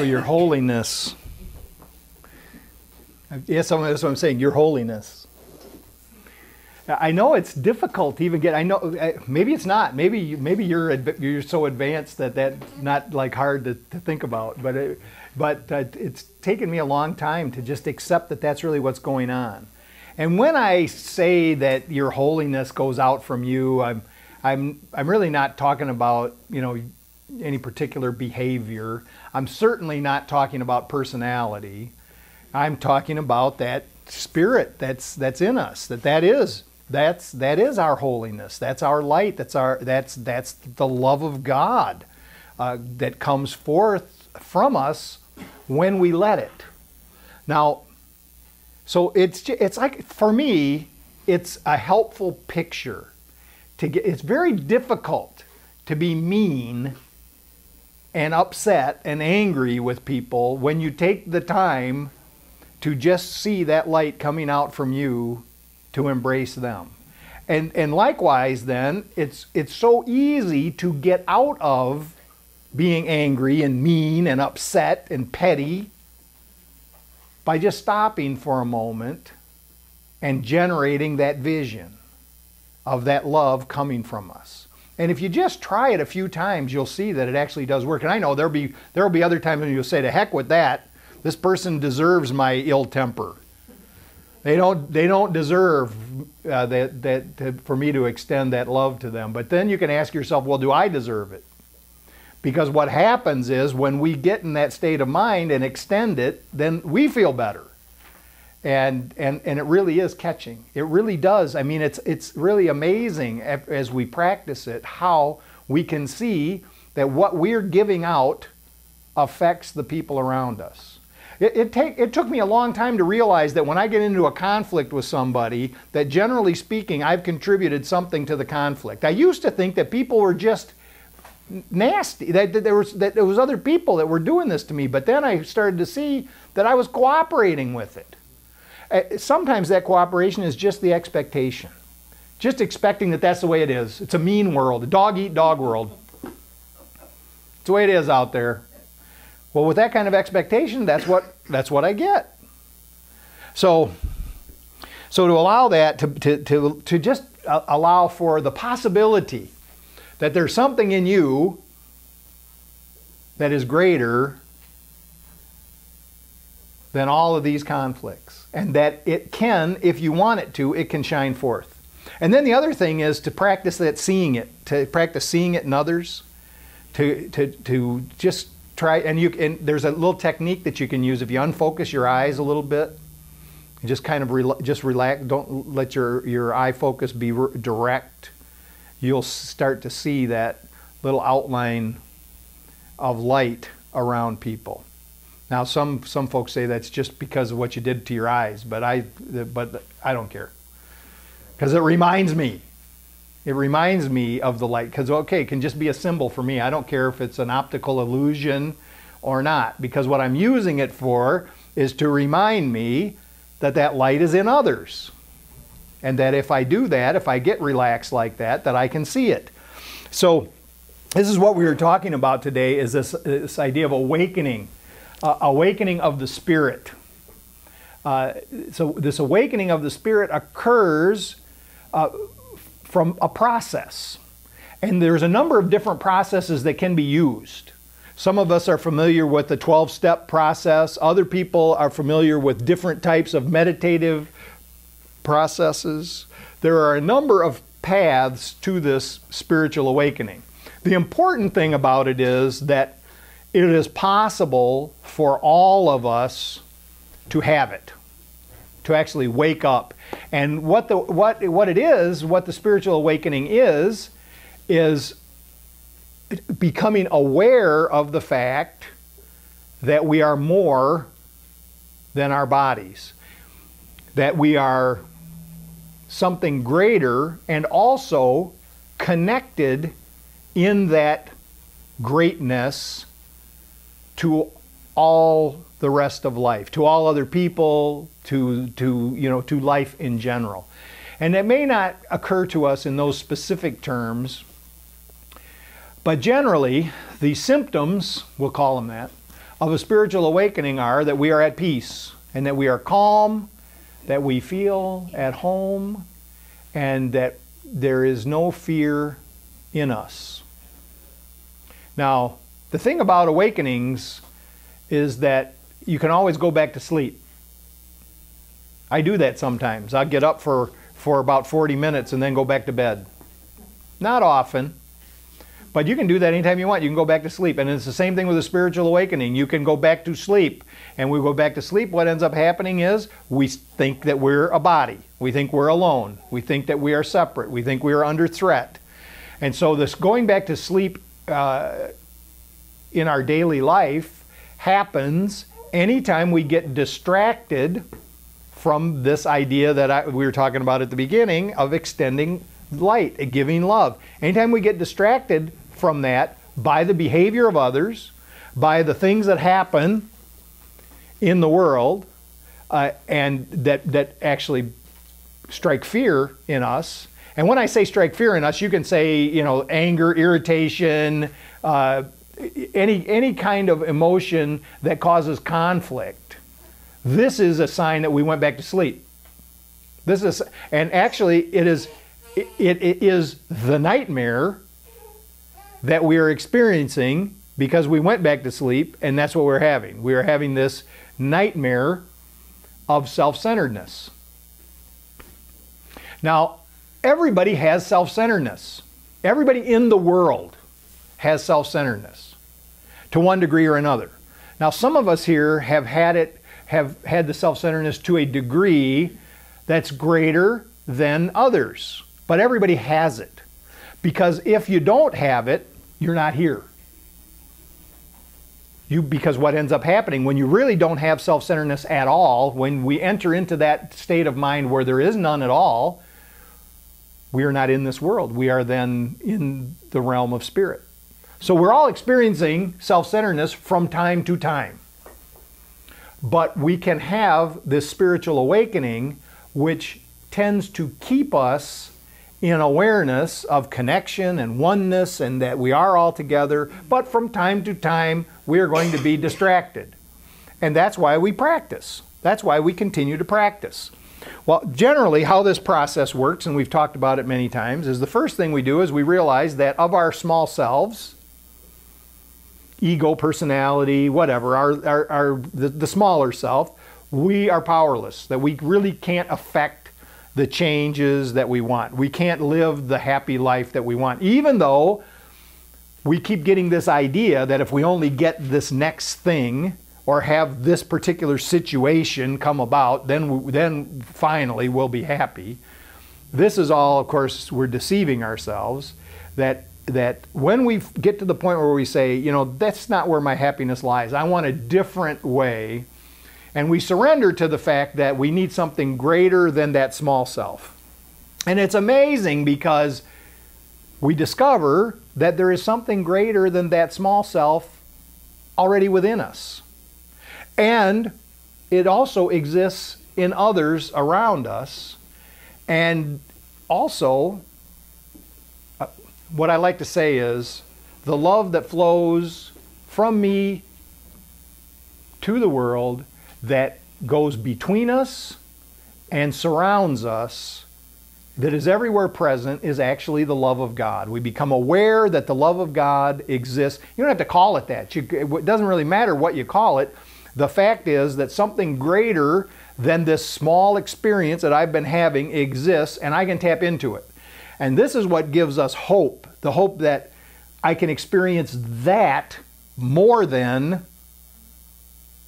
for your holiness. Yes, that's what I'm saying, your holiness. I know it's difficult to even get, I know, maybe it's not. Maybe you're so advanced that that's not like hard to think about. But it's taken me a long time to just accept that that's really what's going on. And when I say that your holiness goes out from you, I'm really not talking about, any particular behavior. I'm certainly not talking about personality. I'm talking about that spirit that's in us. That is our holiness. That's our light. That's the love of God that comes forth from us when we let it. Now, so it's like, for me, it's a helpful picture to get. It's very difficult to be mean and upset and angry with people when you take the time to just see that light coming out from you to embrace them. And likewise then, it's so easy to get out of being angry and mean and upset and petty by just stopping for a moment and generating that vision of that love coming from us. And if you just try it a few times, you'll see that it actually does work. And I know there'll be other times when you'll say, to heck with that, this person deserves my ill temper. They don't deserve for me to extend that love to them. But then you can ask yourself, well, do I deserve it? Because what happens is when we get in that state of mind and extend it, then we feel better. And it really is catching. It really does. I mean, it's really amazing as we practice it how we can see that what we're giving out affects the people around us. It took me a long time to realize that when I get into a conflict with somebody, that generally speaking, I've contributed something to the conflict. I used to think that people were just nasty, that there was other people that were doing this to me, but then I started to see that I was cooperating with it. Sometimes that cooperation is just the expectation. Just expecting that that's the way it is. It's a mean world, a dog-eat-dog world. It's the way it is out there. Well, with that kind of expectation, that's what I get. So to allow that, to just allow for the possibility that there's something in you that is greater than all of these conflicts, and that it can, if you want it to, it can shine forth. And then the other thing is to practice that seeing it, to practice seeing it in others, to just try, and there's a little technique that you can use if you unfocus your eyes a little bit, and just kind of just relax, don't let your eye focus be direct. You'll start to see that little outline of light around people. Now, some folks say that's just because of what you did to your eyes, but I don't care, because it reminds me. It reminds me of the light, because okay, it can just be a symbol for me. I don't care if it's an optical illusion or not, because what I'm using it for is to remind me that that light is in others, and that if I do that, if I get relaxed like that, that I can see it. So this is what we were talking about today, is this idea of awakening. Awakening of the spirit. So this awakening of the spirit occurs from a process. And there's a number of different processes that can be used. Some of us are familiar with the 12-step process. Other people are familiar with different types of meditative processes. There are a number of paths to this spiritual awakening. The important thing about it is that it is possible for all of us to have it, to actually wake up. And what the spiritual awakening is becoming aware of the fact that we are more than our bodies, that we are something greater and also connected in that greatness to all the rest of life, to all other people, to life in general. And it may not occur to us in those specific terms, but generally the symptoms, we'll call them that, of a spiritual awakening are that we are at peace and that we are calm, that we feel at home, and that there is no fear in us. Now, the thing about awakenings is that you can always go back to sleep. I do that sometimes. I'll get up for about 40 minutes and then go back to bed. Not often, but you can do that anytime you want. You can go back to sleep. And it's the same thing with a spiritual awakening. You can go back to sleep. And we go back to sleep, what ends up happening is we think that we're a body. We think we're alone. We think that we are separate. We think we are under threat. And so this going back to sleep in our daily life happens anytime we get distracted from this idea that we were talking about at the beginning of extending light and giving love. Anytime we get distracted from that by the behavior of others, by the things that happen in the world, and that actually strike fear in us. And when I say strike fear in us, you can say, you know, anger, irritation, any kind of emotion that causes conflict. This is a sign that we went back to sleep. This is, and actually it is the nightmare that we are experiencing because we went back to sleep, and that's what we're having. We are having this nightmare of self-centeredness. Now, everybody has self-centeredness. Everybody in the world has self-centeredness to one degree or another. Now, some of us here have had the self-centeredness to a degree that's greater than others. But everybody has it. Because if you don't have it, you're not here. Because what ends up happening when you really don't have self-centeredness at all, when we enter into that state of mind where there is none at all, we are not in this world. We are then in the realm of spirit. So we're all experiencing self-centeredness from time to time. But we can have this spiritual awakening which tends to keep us in awareness of connection and oneness and that we are all together, but from time to time we are going to be distracted. And that's why we practice. That's why we continue to practice. Well, generally how this process works, and we've talked about it many times, is the first thing we do is we realize that of our small selves, ego, personality, whatever, the smaller self, we are powerless, that we really can't affect the changes that we want. We can't live the happy life that we want, even though we keep getting this idea that if we only get this next thing or have this particular situation come about, then finally we'll be happy. This is all, of course, we're deceiving ourselves, that when we get to the point where we say, you know, that's not where my happiness lies, I want a different way, and we surrender to the fact that we need something greater than that small self. And it's amazing because we discover that there is something greater than that small self already within us. And it also exists in others around us. And also, what I like to say is, the love that flows from me to the world that goes between us and surrounds us, that is everywhere present, is actually the love of God. We become aware that the love of God exists. You don't have to call it that. It doesn't really matter what you call it. The fact is that something greater than this small experience that I've been having exists, and I can tap into it. And this is what gives us hope, the hope that I can experience that more than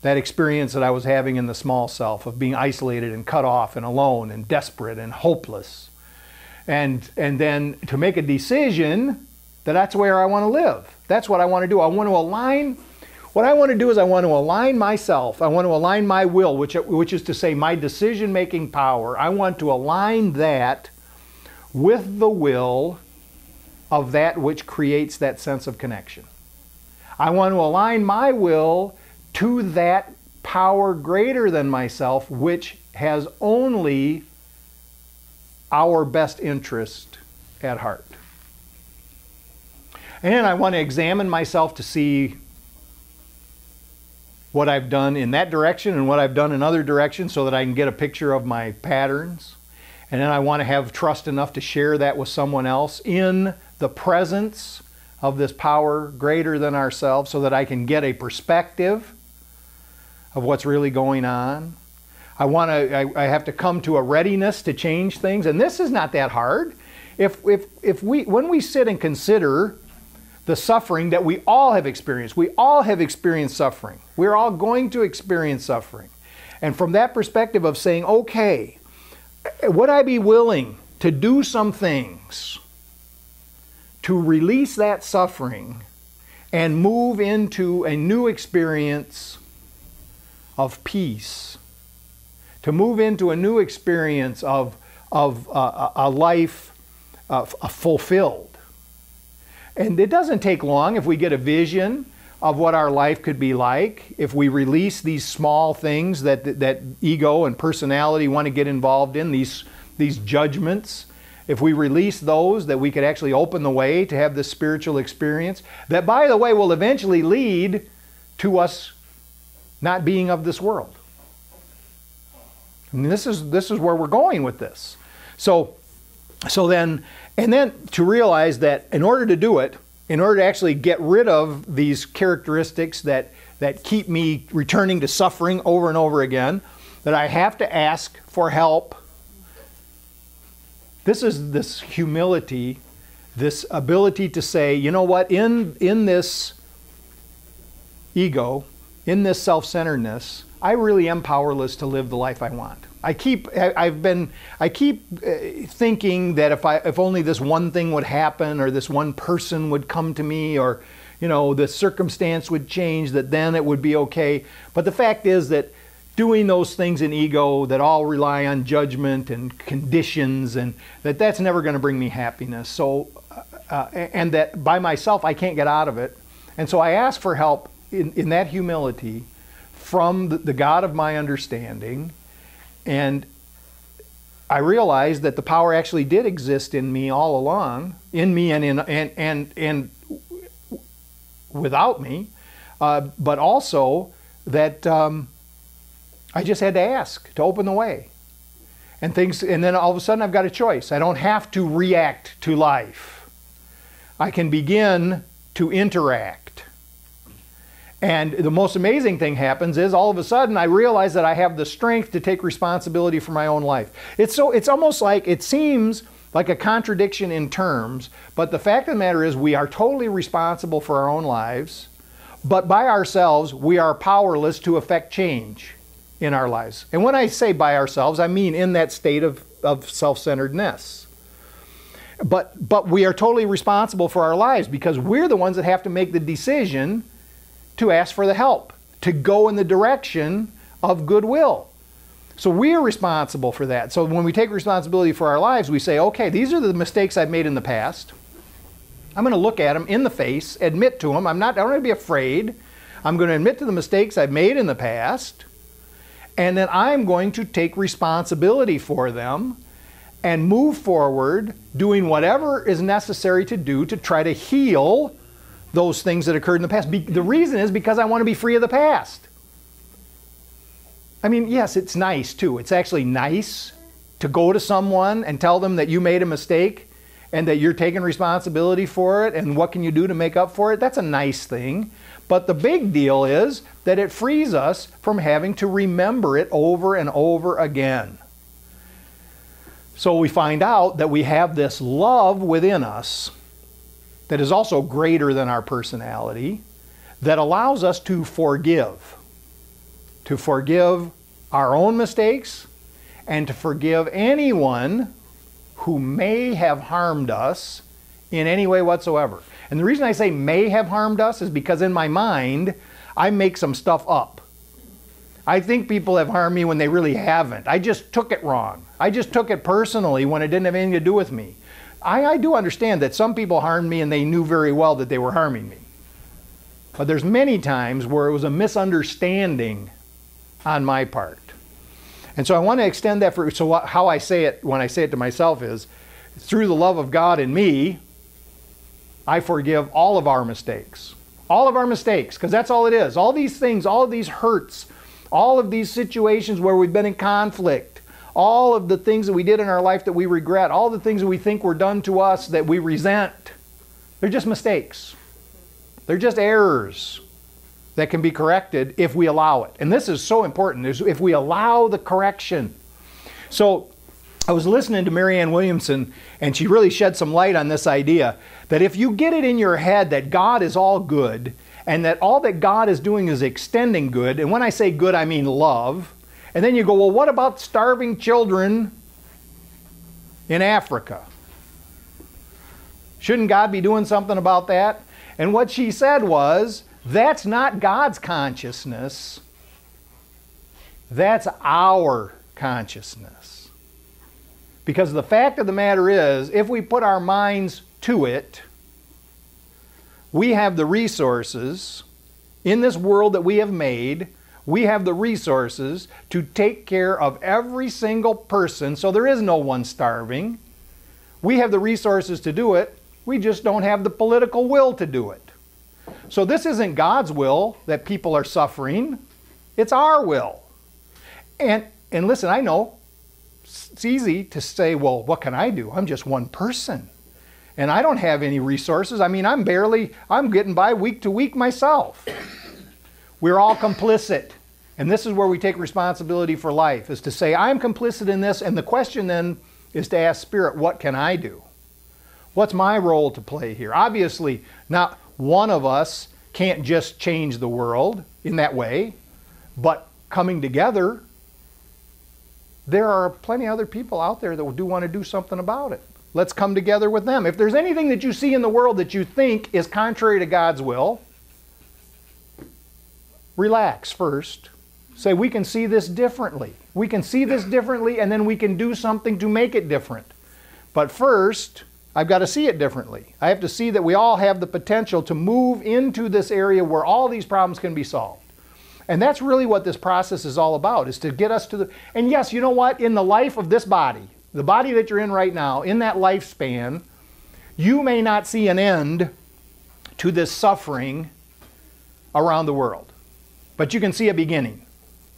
that experience that I was having in the small self of being isolated and cut off and alone and desperate and hopeless. And then to make a decision that that's where I want to live. That's what I want to do. I want to align. What I want to do is I want to align myself. I want to align my will, which is to say my decision-making power. I want to align that with the will of that which creates that sense of connection. I want to align my will to that power greater than myself, which has only our best interest at heart. And I want to examine myself to see what I've done in that direction and what I've done in other directions so that I can get a picture of my patterns. And then I want to have trust enough to share that with someone else in the presence of this power greater than ourselves so that I can get a perspective of what's really going on. I have to come to a readiness to change things, and this is not that hard. When we sit and consider the suffering that we all have experienced suffering. We're all going to experience suffering. And from that perspective of saying, okay, would I be willing to do some things to release that suffering and move into a new experience of peace, to move into a new experience of a life fulfilled? And it doesn't take long if we get a vision of what our life could be like, if we release these small things that ego and personality want to get involved in, these judgments. If we release those, that we could actually open the way to have this spiritual experience, that, by the way, will eventually lead to us not being of this world. And this is where we're going with this. So then to realize that in order to do it, in order to actually get rid of these characteristics that keep me returning to suffering over and over again, that I have to ask for help. This is this humility, this ability to say, you know what, in this ego, in this self-centeredness, I really am powerless to live the life I want. I keep thinking that if only this one thing would happen, or this one person would come to me, or the circumstance would change, that then it would be okay. But the fact is that doing those things in ego that all rely on judgment and conditions, and that's never going to bring me happiness. So, and that by myself I can't get out of it. And so I ask for help in that humility from the God of my understanding. And I realized that the power actually did exist in me all along, in me and without me, but also that I just had to ask to open the way, and then all of a sudden I've got a choice. I don't have to react to life. I can begin to interact. And the most amazing thing happens is all of a sudden I realize that I have the strength to take responsibility for my own life. It's almost like, it seems like a contradiction in terms, but the fact of the matter is we are totally responsible for our own lives, but by ourselves we are powerless to affect change in our lives. And when I say by ourselves, I mean in that state of self-centeredness. But we are totally responsible for our lives because we're the ones that have to make the decision to ask for the help, to go in the direction of goodwill. So we are responsible for that. So when we take responsibility for our lives, we say, okay, these are the mistakes I've made in the past. I'm going to look at them in the face, admit to them. I don't want to be afraid. I'm going to admit to the mistakes I've made in the past, and then I'm going to take responsibility for them and move forward doing whatever is necessary to do to try to heal those things that occurred in the past. The reason is because I want to be free of the past. I mean, yes, it's nice too. It's actually nice to go to someone and tell them that you made a mistake and that you're taking responsibility for it and what can you do to make up for it. That's a nice thing. But the big deal is that it frees us from having to remember it over and over again. So we find out that we have this love within us that is also greater than our personality, that allows us to forgive our own mistakes and to forgive anyone who may have harmed us in any way whatsoever. And the reason I say may have harmed us is because in my mind, I make some stuff up. I think people have harmed me when they really haven't. I just took it wrong. I just took it personally when it didn't have anything to do with me. I do understand that some people harmed me and they knew very well that they were harming me. But there's many times where it was a misunderstanding on my part. And so I want to extend that so how I say it when I say it to myself is, through the love of God in me, I forgive all of our mistakes, All of our mistakes, because that's all it is. All these things, all of these hurts, all of these situations where we've been in conflict, all of the things that we did in our life that we regret, all the things that we think were done to us that we resent, they're just mistakes. They're just errors that can be corrected if we allow it. And this is so important, is if we allow the correction. So I was listening to Marianne Williamson, and she really shed some light on this idea that if you get it in your head that God is all good, and that all that God is doing is extending good, and when I say good, I mean love, and then you go, well, what about starving children in Africa? Shouldn't God be doing something about that? And what she said was, that's not God's consciousness. That's our consciousness. Because the fact of the matter is, if we put our minds to it, we have the resources in this world that we have made. We have the resources to take care of every single person, so there is no one starving. We have the resources to do it. We just don't have the political will to do it. So this isn't God's will that people are suffering. It's our will. And listen, I know it's easy to say, well, what can I do? I'm just one person. And I don't have any resources. I mean, I'm getting by week to week myself. We're all complicit. And this is where we take responsibility for life, is to say, I'm complicit in this. And the question then is to ask Spirit, what can I do? What's my role to play here? Obviously, not one of us can't just change the world in that way, but coming together, there are plenty of other people out there that do want to do something about it. Let's come together with them. If there's anything that you see in the world that you think is contrary to God's will, relax first. Say, we can see this differently. We can see this differently, and then we can do something to make it different. But first, I've got to see it differently. I have to see that we all have the potential to move into this area where all these problems can be solved. And that's really what this process is all about, is to get us to the... And yes, you know what? In the life of this body, the body that you're in right now, in that lifespan, you may not see an end to this suffering around the world. But you can see a beginning.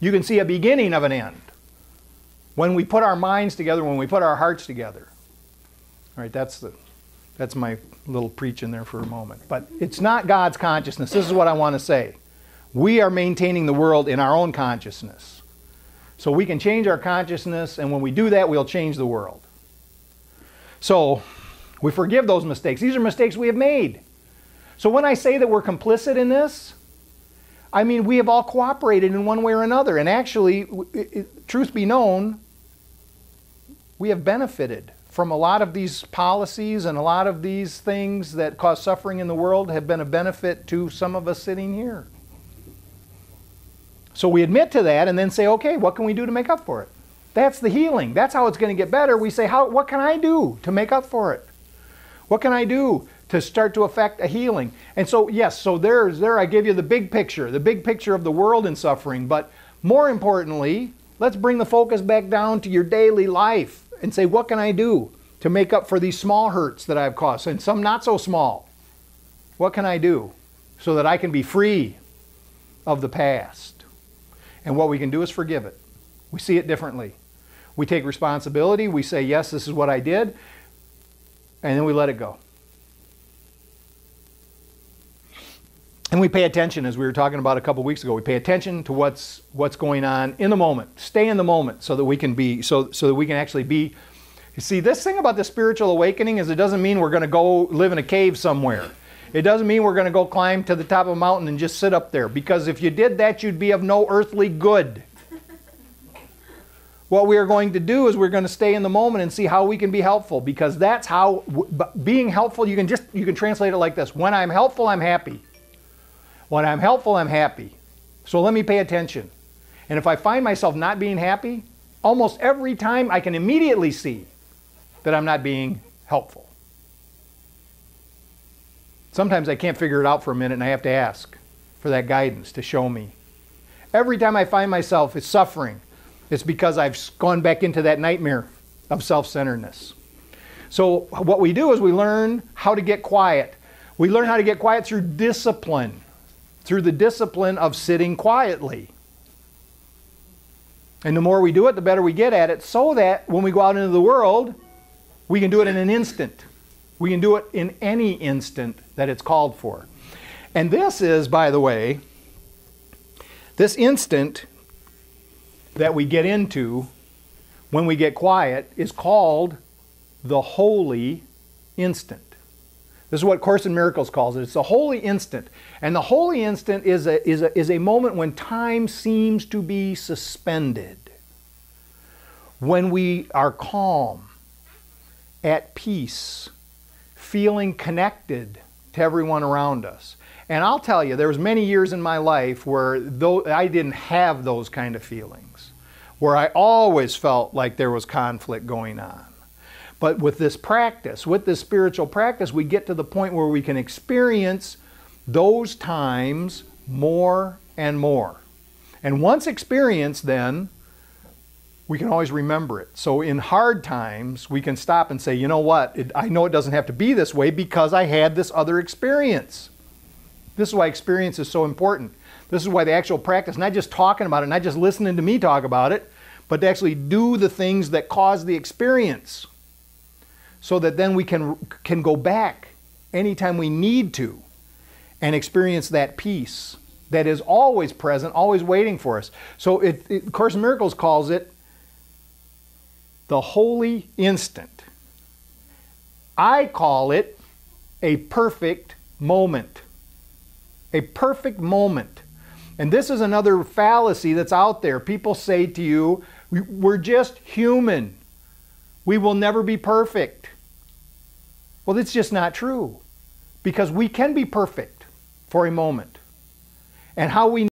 You can see a beginning of an end. When we put our minds together, when we put our hearts together. All right, that's my little preach in there for a moment. But it's not God's consciousness. This is what I want to say. We are maintaining the world in our own consciousness. So we can change our consciousness, and when we do that, we'll change the world. So we forgive those mistakes. These are mistakes we have made. So when I say that we're complicit in this, I mean we have all cooperated in one way or another. And actually, truth be known, we have benefited from a lot of these policies, and a lot of these things that cause suffering in the world have been a benefit to some of us sitting here. So we admit to that and then say, okay, what can we do to make up for it? That's the healing. That's how it's going to get better. We say, what can I do to make up for it? What can I do to start to affect a healing? And so, yes, so there I give you the big picture of the world and suffering. But more importantly, let's bring the focus back down to your daily life and say, what can I do to make up for these small hurts that I've caused, and some not so small? What can I do so that I can be free of the past? And what we can do is forgive it. We see it differently. We take responsibility. We say, yes, this is what I did. And then we let it go. And we pay attention, as we were talking about a couple weeks ago. We pay attention to what's going on in the moment. Stay in the moment so that we can be, so that we can actually be. You see, this thing about the spiritual awakening is it doesn't mean we're going to go live in a cave somewhere. It doesn't mean we're going to go climb to the top of a mountain and just sit up there. Because if you did that, you'd be of no earthly good. What we are going to do is we're going to stay in the moment and see how we can be helpful. Because that's how, being helpful, you can translate it like this. When I'm helpful, I'm happy. When I'm helpful, I'm happy. So let me pay attention. And if I find myself not being happy, almost every time I can immediately see that I'm not being helpful. Sometimes I can't figure it out for a minute and I have to ask for that guidance to show me. Every time I find myself suffering, it's because I've gone back into that nightmare of self-centeredness. So what we do is we learn how to get quiet. We learn how to get quiet through discipline. through the discipline of sitting quietly. And the more we do it, the better we get at it, so that when we go out into the world, we can do it in an instant. We can do it in any instant that it's called for. And this is, by the way, this instant that we get into when we get quiet is called the holy instant. This is what Course in Miracles calls it. It's the holy instant. And the holy instant is a moment when time seems to be suspended. When we are calm, at peace, feeling connected to everyone around us. And I'll tell you, there was many years in my life where I didn't have those kind of feelings, where I always felt like there was conflict going on. But with this practice, with this spiritual practice, we get to the point where we can experience those times more and more. And once experienced, then, we can always remember it. So in hard times, we can stop and say, you know what, I know it doesn't have to be this way because I had this other experience. This is why experience is so important. This is why the actual practice, not just talking about it, not just listening to me talk about it, but to actually do the things that cause the experience. So that then we can go back anytime we need to and experience that peace that is always present, always waiting for us. So Course in Miracles calls it the holy instant. I call it a perfect moment. A perfect moment. And this is another fallacy that's out there. People say to you, we're just human. We will never be perfect. Well, that's just not true. Because we can be perfect for a moment. And how we